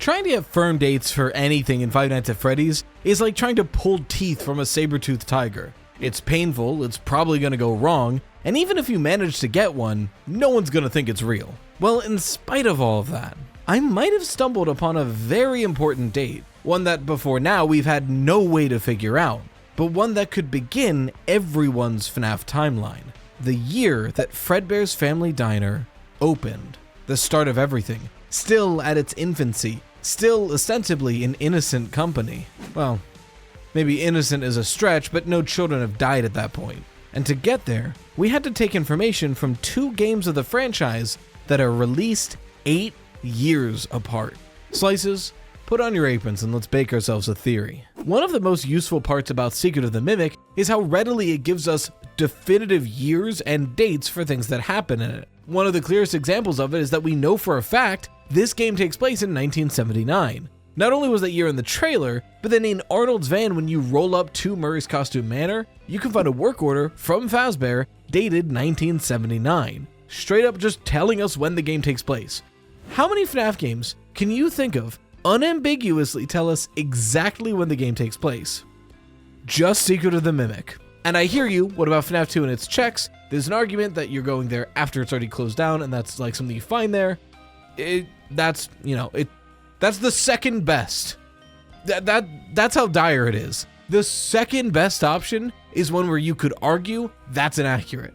Trying to get firm dates for anything in Five Nights at Freddy's is like trying to pull teeth from a saber-toothed tiger. It's painful, it's probably gonna go wrong, and even if you manage to get one, no one's gonna think it's real. Well, in spite of all of that, I might have stumbled upon a very important date, one that before now we've had no way to figure out, but one that could begin everyone's FNAF timeline. The year that Fredbear's Family Diner opened. The start of everything. Still at its infancy. Still ostensibly an innocent company. Well, maybe innocent is a stretch, but no children have died at that point. And to get there, we had to take information from 2 games of the franchise that are released 8 years apart. Slices, put on your aprons and let's bake ourselves a theory. One of the most useful parts about Secret of the Mimic is how readily it gives us definitive years and dates for things that happen in it. One of the clearest examples of it is that we know for a fact this game takes place in 1979. Not only was that year in the trailer, but then in Arnold's van when you roll up to Murray's Costume Manor, you can find a work order from Fazbear dated 1979. Straight up just telling us when the game takes place. How many FNAF games can you think of unambiguously tell us exactly when the game takes place? Just Secret of the Mimic. And I hear you, what about FNAF 2 and its checks? There's an argument that you're going there after it's already closed down and that's like something you find there. That's the second best. That's how dire it is. The second best option is one where you could argue that's inaccurate.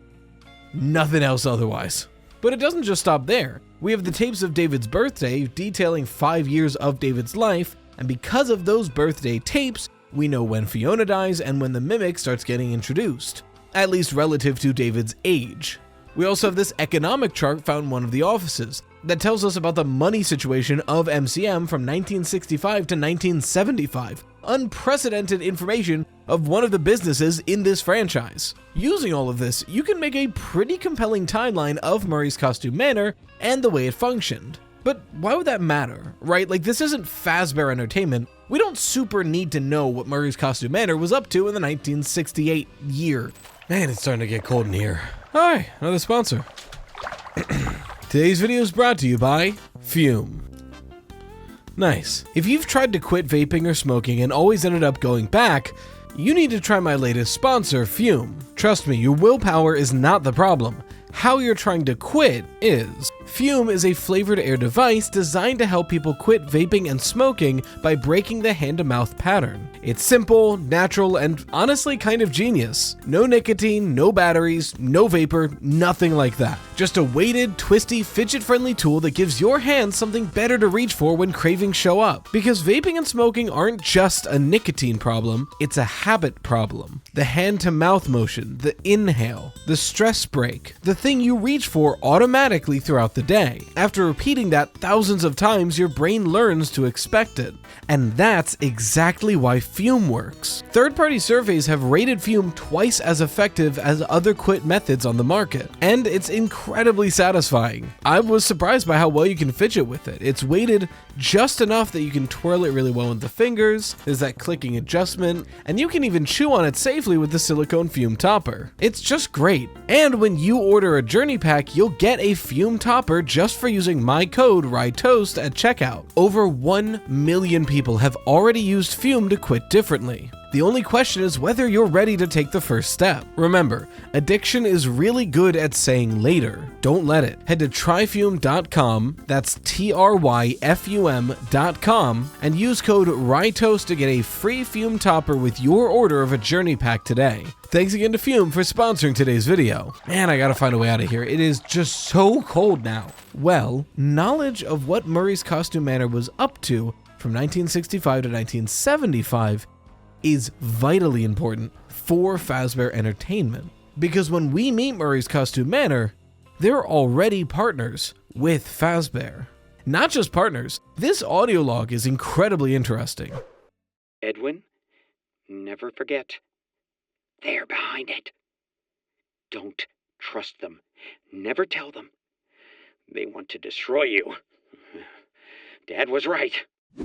Nothing else otherwise. But it doesn't just stop there. We have the tapes of David's birthday detailing 5 years of David's life, and because of those birthday tapes, we know when Fiona dies and when the Mimic starts getting introduced, at least relative to David's age. We also have this economic chart found in one of the offices that tells us about the money situation of MCM from 1965 to 1975. Unprecedented information of one of the businesses in this franchise. Using all of this, you can make a pretty compelling timeline of Murray's Costume Manor and the way it functioned. But why would that matter, right? Like, this isn't Fazbear Entertainment. We don't super need to know what Murray's Costume Manor was up to in the 1968 year. Man, it's starting to get cold in here. Hi, another sponsor. Today's video is brought to you by Fume. Nice. If you've tried to quit vaping or smoking and always ended up going back, you need to try my latest sponsor, Fume. Trust me, your willpower is not the problem. How you're trying to quit is. Fume is a flavored air device designed to help people quit vaping and smoking by breaking the hand-to-mouth pattern. It's simple, natural, and honestly kind of genius. No nicotine, no batteries, no vapor, nothing like that. Just a weighted, twisty, fidget-friendly tool that gives your hands something better to reach for when cravings show up. Because vaping and smoking aren't just a nicotine problem, it's a habit problem. The hand-to-mouth motion, the inhale, the stress break, the thing you reach for automatically throughout the day. After repeating that thousands of times, your brain learns to expect it. And that's exactly why Fume works. Third-party surveys have rated Fume twice as effective as other quit methods on the market, and it's incredibly satisfying. I was surprised by how well you can fidget with it. It's weighted just enough that you can twirl it really well with the fingers, there's that clicking adjustment, and you can even chew on it safely with the silicone Fume topper. It's just great. And when you order a Journey Pack, you'll get a Fume topper just for using my code RYTOAST at checkout. Over 1 million people have already used Fume to quit differently. The only question is whether you're ready to take the first step. Remember, addiction is really good at saying later. Don't let it. Head to tryfume.com, that's TRYFUM.com, and use code RYTOAST to get a free Fume topper with your order of a Journey Pack today. Thanks again to Fume for sponsoring today's video. Man, I gotta find a way out of here. It is just so cold now. Well, knowledge of what Murray's Costume Manor was up to from 1965 to 1975 is vitally important for Fazbear Entertainment. Because when we meet Murray's Costume Manor, they're already partners with Fazbear. Not just partners, this audio log is incredibly interesting. Edwin, never forget. They're behind it. Don't trust them. Never tell them. They want to destroy you. Dad was right.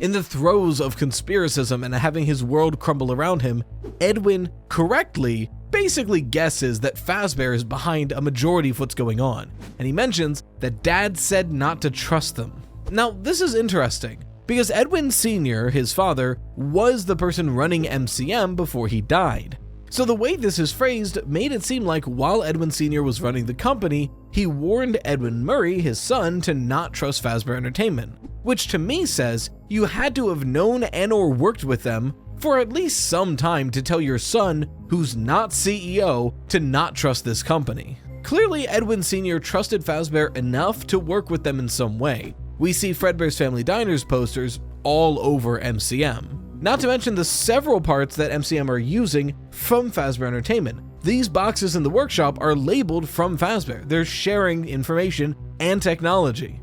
In the throes of conspiracism and having his world crumble around him, Edwin correctly basically guesses that Fazbear is behind a majority of what's going on, and he mentions that Dad said not to trust them. Now, this is interesting. because Edwin Sr., his father, was the person running MCM before he died. So the way this is phrased made it seem like while Edwin Sr. was running the company, he warned Edwin Murray, his son, to not trust Fazbear Entertainment, which to me says you had to have known and or worked with them for at least some time to tell your son, who's not CEO, to not trust this company. Clearly, Edwin Sr. trusted Fazbear enough to work with them in some way. We see Fredbear's Family Diners posters all over MCM. Not to mention the several parts that MCM are using from Fazbear Entertainment. These boxes in the workshop are labeled from Fazbear. They're sharing information and technology.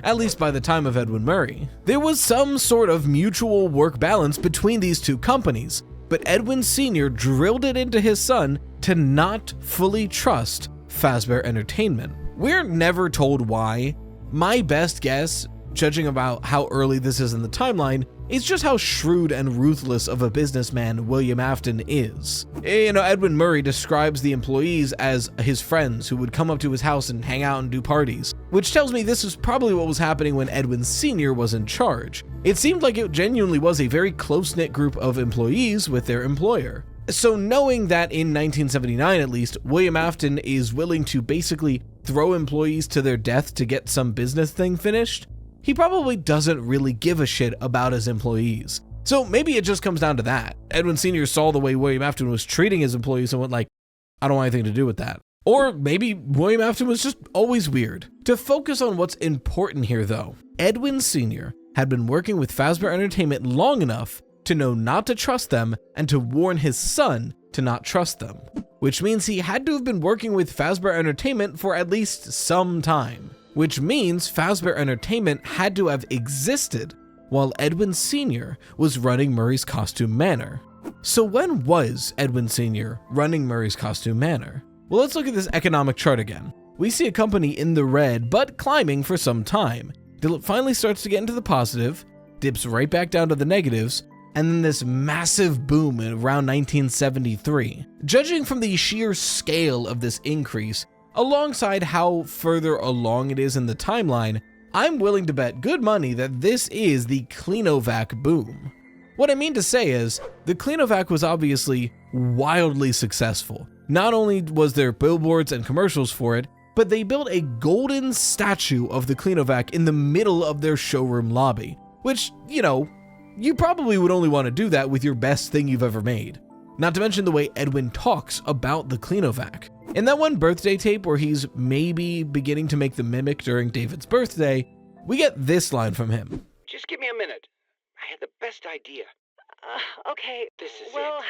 At least by the time of Edwin Murray. There was some sort of mutual work balance between these two companies, but Edwin Sr. drilled it into his son to not fully trust Fazbear Entertainment. We're never told why. My best guess, judging about how early this is in the timeline, is just how shrewd and ruthless of a businessman William Afton is. Edwin Murray describes the employees as his friends who would come up to his house and hang out and do parties, which tells me this is probably what was happening when Edwin Sr. was in charge. It seemed like it genuinely was a very close-knit group of employees with their employer. So knowing that in 1979 at least, William Afton is willing to basically throw employees to their death to get some business thing finished, he probably doesn't really give a shit about his employees. So maybe it just comes down to that. Edwin Sr. saw the way William Afton was treating his employees and went like, I don't want anything to do with that. Or maybe William Afton was just always weird. To focus on what's important here though, Edwin Sr. had been working with Fazbear Entertainment long enough to know not to trust them and to warn his son to not trust them, which means he had to have been working with Fazbear Entertainment for at least some time, which means Fazbear Entertainment had to have existed while Edwin Sr. was running Murray's Costume Manor. So when was Edwin Sr. running Murray's Costume Manor? Well, let's look at this economic chart again. We see a company in the red, but climbing for some time, till it finally starts to get into the positive, dips right back down to the negatives, and then this massive boom in around 1973. Judging from the sheer scale of this increase, alongside how further along it is in the timeline, I'm willing to bet good money that this is the Cleanovac boom. What I mean to say is, the Cleanovac was obviously wildly successful. Not only was there billboards and commercials for it, but they built a golden statue of the Cleanovac in the middle of their showroom lobby, which, you probably would only want to do that with your best thing you've ever made. Not to mention the way Edwin talks about the Cleanovac. In that one birthday tape where he's maybe beginning to make the mimic during David's birthday, we get this line from him. Just give me a minute. I had the best idea. Okay, This is well... it.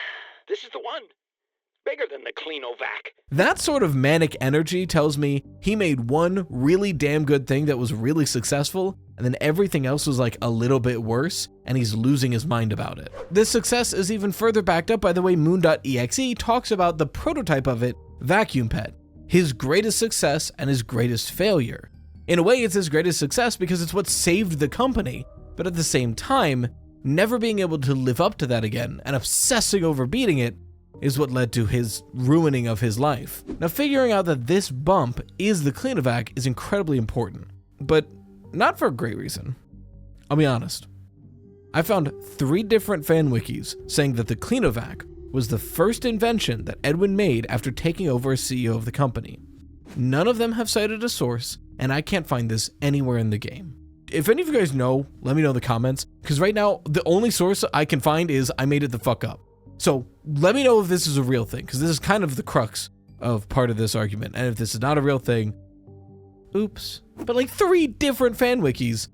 This is the one. Bigger than the Cleanovac. That sort of manic energy tells me he made one really damn good thing that was really successful, and then everything else was like a little bit worse, and he's losing his mind about it. This success is even further backed up by the way Moon.exe talks about the prototype of it, Vacuum Pet, his greatest success and his greatest failure. In a way, it's his greatest success because it's what saved the company, but at the same time, never being able to live up to that again and obsessing over beating it is what led to his ruining of his life. Now, figuring out that this bump is the Cleanovac is incredibly important, but not for a great reason. I'll be honest. I found 3 different fan wikis saying that the Cleanovac was the first invention that Edwin made after taking over as CEO of the company. None of them have cited a source, and I can't find this anywhere in the game. If any of you guys know, let me know in the comments, because right now, the only source I can find is I made it the fuck up. So let me know if this is a real thing, because this is kind of the crux of part of this argument. And if this is not a real thing, oops. But like 3 different fan wikis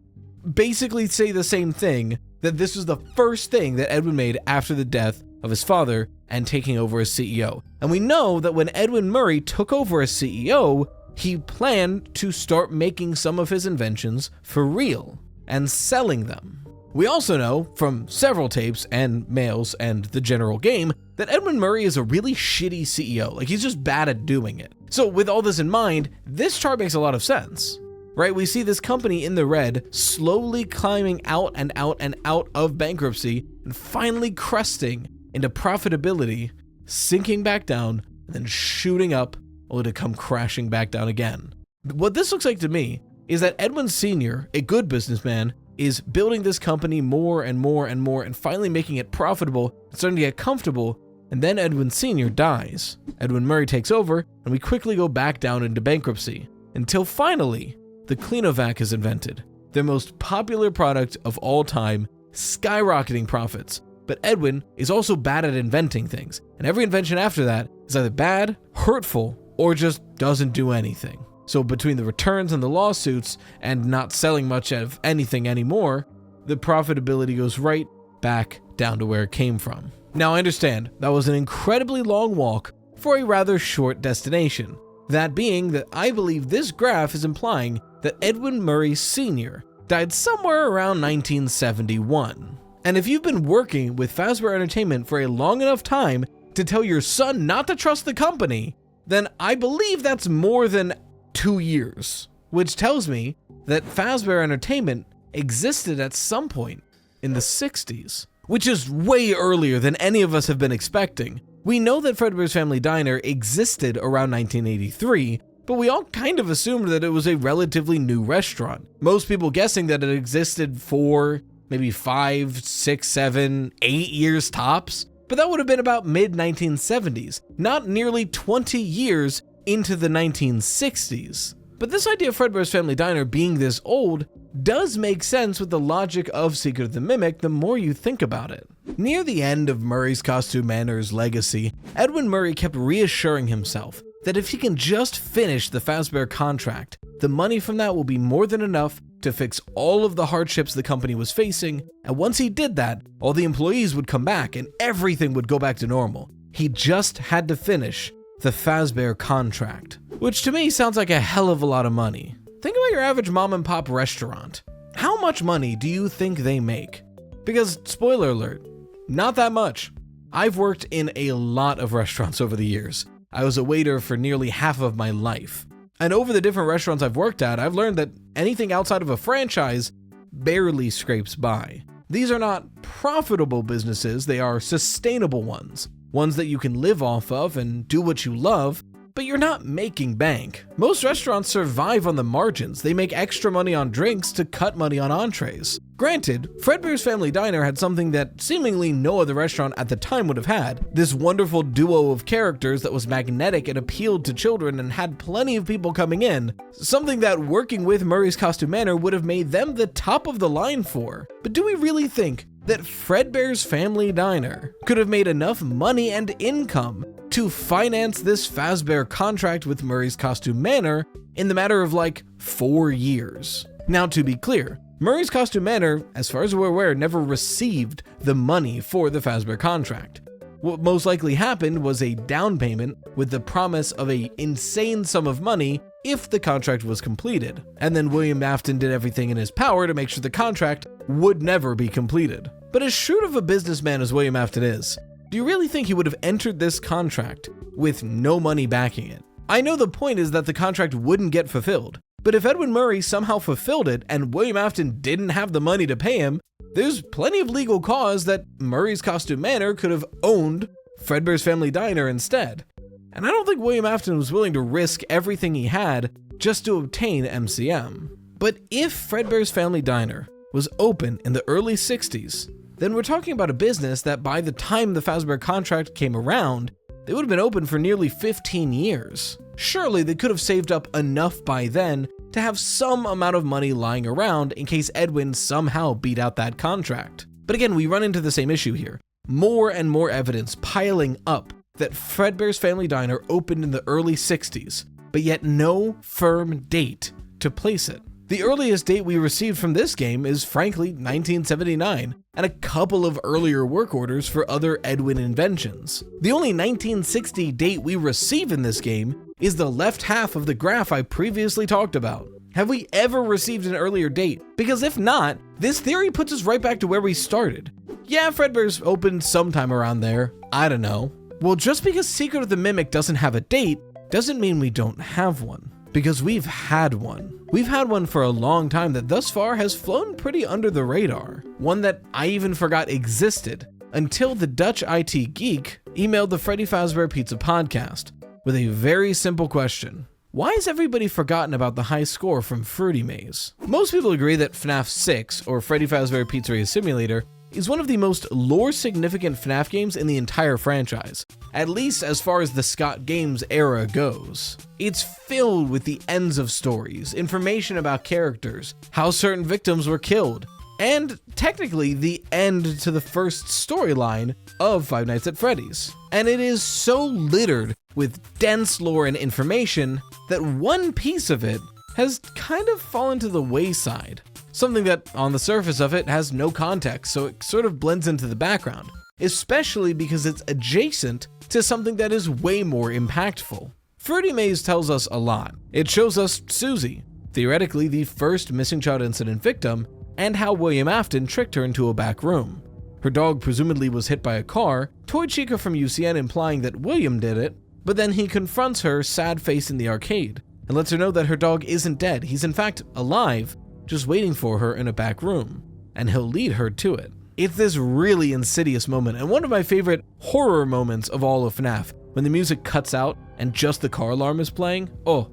basically say the same thing, that this was the first thing that Edwin made after the death of his father and taking over as CEO. And we know that when Edwin Murray took over as CEO, he planned to start making some of his inventions for real and selling them. We also know from several tapes and mails and the general game that Edwin Murray is a really shitty CEO. Like, he's just bad at doing it. So with all this in mind, this chart makes a lot of sense, right? We see this company in the red slowly climbing out and out and out of bankruptcy and finally cresting into profitability, sinking back down, and then shooting up only to come crashing back down again. What this looks like to me is that Edwin Sr., a good businessman, is building this company more and more and more and finally making it profitable, starting to get comfortable, and then Edwin Sr. dies. Edwin Murray takes over, and we quickly go back down into bankruptcy, until finally, the Cleanovac is invented, their most popular product of all time, skyrocketing profits. But Edwin is also bad at inventing things, and every invention after that is either bad, hurtful, or just doesn't do anything. So between the returns and the lawsuits, and not selling much of anything anymore, the profitability goes right back down to where it came from. Now I understand, that was an incredibly long walk for a rather short destination. That being that I believe this graph is implying that Edwin Murray Sr. died somewhere around 1971. And if you've been working with Fazbear Entertainment for a long enough time to tell your son not to trust the company, then I believe that's more than 2 years, which tells me that Fazbear Entertainment existed at some point in the 60s, which is way earlier than any of us have been expecting. We know that Fredbear's Family Diner existed around 1983, but we all kind of assumed that it was a relatively new restaurant. Most people guessing that it existed for maybe 5, 6, 7, 8 years tops, but that would have been about mid-1970s, not nearly 20 years into the 1960s. But this idea of Fredbear's Family Diner being this old does make sense with the logic of Secret of the Mimic the more you think about it. Near the end of Murray's Costume Manor's legacy, Edwin Murray kept reassuring himself that if he can just finish the Fazbear contract, the money from that will be more than enough to fix all of the hardships the company was facing, and once he did that, all the employees would come back and everything would go back to normal. He just had to finish the Fazbear contract, which to me sounds like a hell of a lot of money. Think about your average mom and pop restaurant. How much money do you think they make? Because, spoiler alert, not that much. I've worked in a lot of restaurants over the years. I was a waiter for nearly half of my life. And over the different restaurants I've worked at, I've learned that anything outside of a franchise barely scrapes by. These are not profitable businesses, they are sustainable ones that you can live off of and do what you love, but you're not making bank. Most restaurants survive on the margins. They make extra money on drinks to cut money on entrees. Granted, Fredbear's Family Diner had something that seemingly no other restaurant at the time would have had. This wonderful duo of characters that was magnetic and appealed to children and had plenty of people coming in. Something that working with Murray's Costume Manor would have made them the top of the line for. But do we really think that Fredbear's Family Diner could have made enough money and income to finance this Fazbear contract with Murray's Costume Manor in the matter of like 4 years? Now, to be clear, Murray's Costume Manor, as far as we're aware, never received the money for the Fazbear contract. What most likely happened was a down payment with the promise of an insane sum of money if the contract was completed, and then William Afton did everything in his power to make sure the contract would never be completed. But as shrewd of a businessman as William Afton is, do you really think he would have entered this contract with no money backing it? I know the point is that the contract wouldn't get fulfilled, but if Edwin Murray somehow fulfilled it and William Afton didn't have the money to pay him, there's plenty of legal cause that Murray's Costume Manor could have owned Fredbear's Family Diner instead. And I don't think William Afton was willing to risk everything he had just to obtain MCM. But if Fredbear's Family Diner was open in the early 60s, then we're talking about a business that by the time the Fazbear contract came around, they would have been open for nearly 15 years. Surely they could have saved up enough by then to have some amount of money lying around in case Edwin somehow beat out that contract. But again, we run into the same issue here. More and more evidence piling up that Fredbear's Family Diner opened in the early 60s, but yet no firm date to place it. The earliest date we received from this game is frankly 1979, and a couple of earlier work orders for other Edwin inventions. The only 1960 date we receive in this game is the left half of the graph I previously talked about. Have we ever received an earlier date? Because if not, this theory puts us right back to where we started. Yeah, Fredbear's opened sometime around there, I don't know. Well, just because Secret of the Mimic doesn't have a date, doesn't mean we don't have one. Because we've had one. We've had one for a long time that thus far has flown pretty under the radar. One that I even forgot existed until the Dutch IT geek emailed the Freddy Fazbear Pizza podcast with a very simple question. why has everybody forgotten about the high score from Fruity Maze? Most people agree that FNAF 6, or Freddy Fazbear Pizzeria Simulator, is one of the most lore-significant FNAF games in the entire franchise, at least as far as the Scott Games era goes. It's filled with the ends of stories, information about characters, how certain victims were killed, and technically the end to the first storyline of Five Nights at Freddy's. And it is so littered with dense lore and information that one piece of it has kind of fallen to the wayside. Something that, on the surface of it, has no context, so it sort of blends into the background, especially because it's adjacent to something that is way more impactful. Fruity Maze tells us a lot. It shows us Susie, theoretically the first missing child incident victim, and how William Afton tricked her into a back room. Her dog presumably was hit by a car, Toy Chica from UCN implying that William did it, but then he confronts her sad-faced in the arcade, and lets her know that her dog isn't dead, he's in fact alive, just waiting for her in a back room, and he'll lead her to it. It's this really insidious moment, and one of my favorite horror moments of all of FNAF, when the music cuts out and just the car alarm is playing. Oh,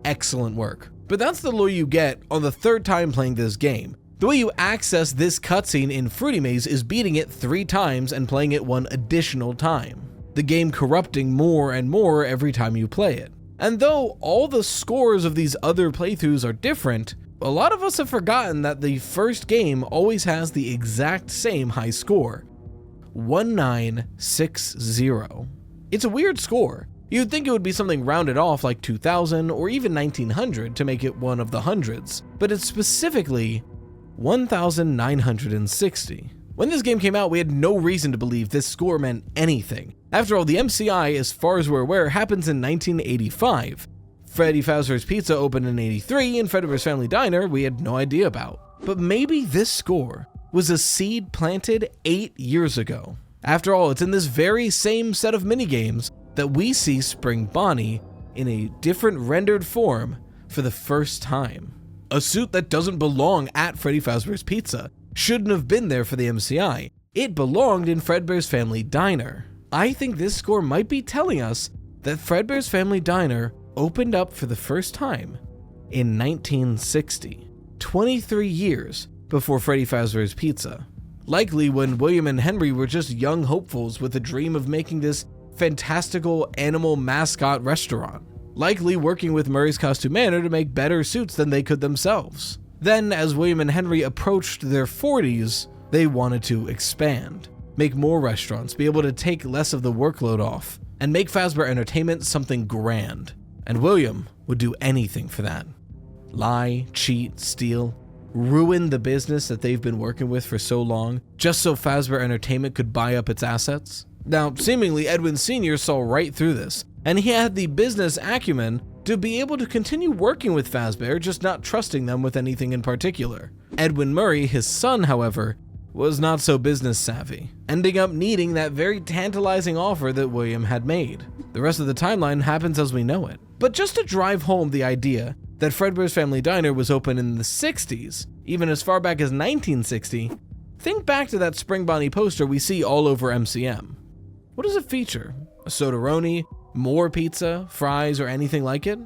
excellent work. But that's the lore you get on the third time playing this game. The way you access this cutscene in Fruity Maze is beating it 3 times and playing it 1 additional time. The game corrupting more and more every time you play it. And though all the scores of these other playthroughs are different, a lot of us have forgotten that the first game always has the exact same high score, 1960. It's a weird score. You'd think it would be something rounded off like 2000 or even 1900 to make it one of the hundreds, but it's specifically 1960. When this game came out, we had no reason to believe this score meant anything. After all, the MCI, as far as we're aware, happens in 1985. Freddy Fazbear's Pizza opened in 83, and Fredbear's Family Diner we had no idea about. But maybe this score was a seed planted 8 years ago. After all, it's in this very same set of minigames that we see Spring Bonnie in a different rendered form for the first time. A suit that doesn't belong at Freddy Fazbear's Pizza shouldn't have been there for the MCI. It belonged in Fredbear's Family Diner. I think this score might be telling us that Fredbear's Family Diner opened up for the first time in 1960, 23 years before Freddy Fazbear's Pizza. Likely when William and Henry were just young hopefuls with a dream of making this fantastical animal mascot restaurant. Likely working with Murray's Costume Manor to make better suits than they could themselves. Then, as William and Henry approached their 40s, they wanted to expand, make more restaurants, be able to take less of the workload off, and make Fazbear Entertainment something grand. And William would do anything for that. Lie, cheat, steal, ruin the business that they've been working with for so long, just so Fazbear Entertainment could buy up its assets. Now, seemingly Edwin Sr. saw right through this, and he had the business acumen to be able to continue working with Fazbear, just not trusting them with anything in particular. Edwin Murray, his son, however, was not so business savvy, ending up needing that very tantalizing offer that William had made. The rest of the timeline happens as we know it. But just to drive home the idea that Fredbear's Family Diner was open in the 60s, even as far back as 1960, think back to that Spring Bonnie poster we see all over MCM. What does it feature? A soda-roni, more pizza, fries, or anything like it?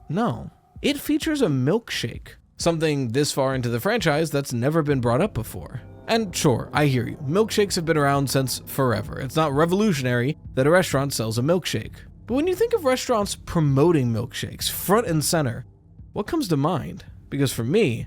No. It features a milkshake, something this far into the franchise that's never been brought up before. And sure, I hear you, milkshakes have been around since forever. It's not revolutionary that a restaurant sells a milkshake. But when you think of restaurants promoting milkshakes front and center, what comes to mind? Because for me,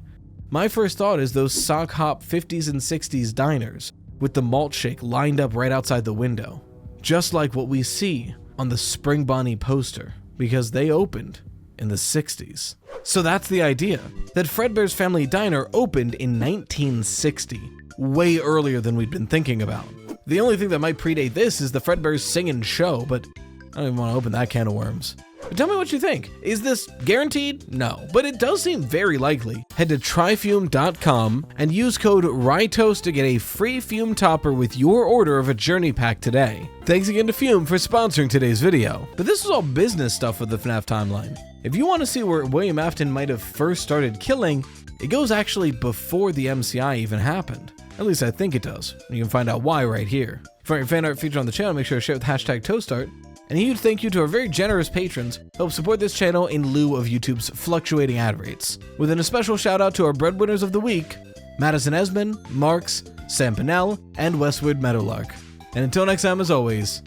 my first thought is those sock hop 50s and 60s diners with the malt shake lined up right outside the window. Just like what we see on the Spring Bonnie poster, because they opened in the 60s. So that's the idea, that Fredbear's Family Diner opened in 1960, way earlier than we'd been thinking about. The only thing that might predate this is the Fredbears Singin' Show, but I don't even want to open that can of worms. But tell me what you think. Is this guaranteed? No, but it does seem very likely. Head to tryfume.com and use code RYTOAST to get a free Fume topper with your order of a journey pack today. Thanks again to Fume for sponsoring today's video. But this was all business stuff with the FNAF timeline. If you want to see where William Afton might have first started killing, it goes actually before the MCI even happened. At least I think it does. You can find out why right here. If you want your fan art featured on the channel, make sure to share with #ToastArt. And a huge thank you to our very generous patrons who help support this channel in lieu of YouTube's fluctuating ad rates. Within a special shout out to our breadwinners of the week, Madison Esmond, Marks, Sam Pinnell, and Westwood Meadowlark. And until next time, as always,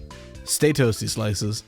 stay toasty, slices.